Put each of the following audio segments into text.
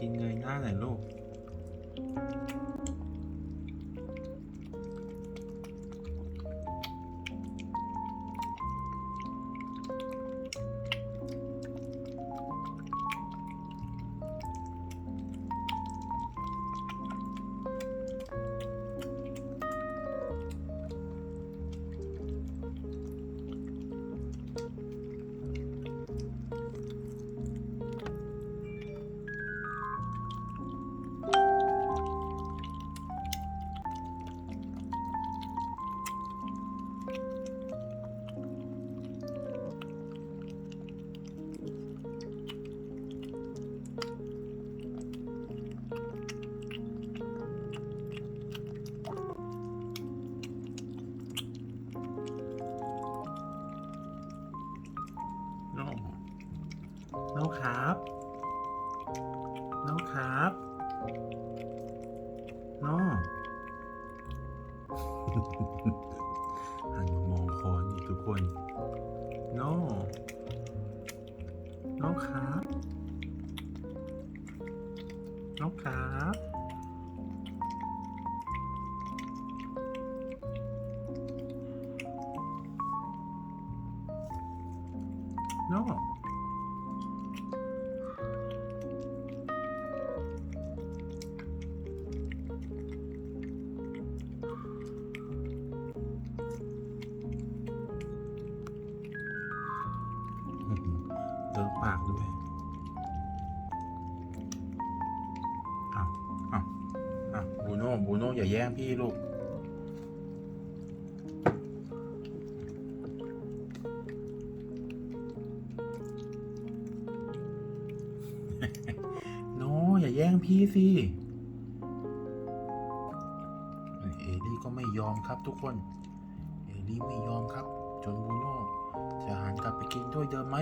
กินเงยหน้าหน่อยลูกน้องครับน้องครับน้อง หันมามองคอนี่ทุกคนน้องน้องครับน้องครับน้องเติมปากด้วยบูโน่อย่าแย่งพี่ลูก โน่อย่าแย่งพี่สิเอลี่ก็ไม่ยอมครับทุกคน เอลี่ไม่ยอมครับ จนบูโน่จะหันกลับไปกินด้วยเดิมไหม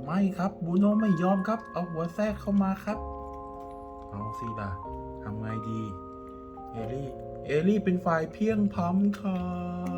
ไม่ครับบูโน่ไม่ยอมครับ เอาหัวแทรกเข้ามาครับ เอาสิล่ะทำไงดี เอลี่เป็นฝ่ายเพียงพล้ำครับ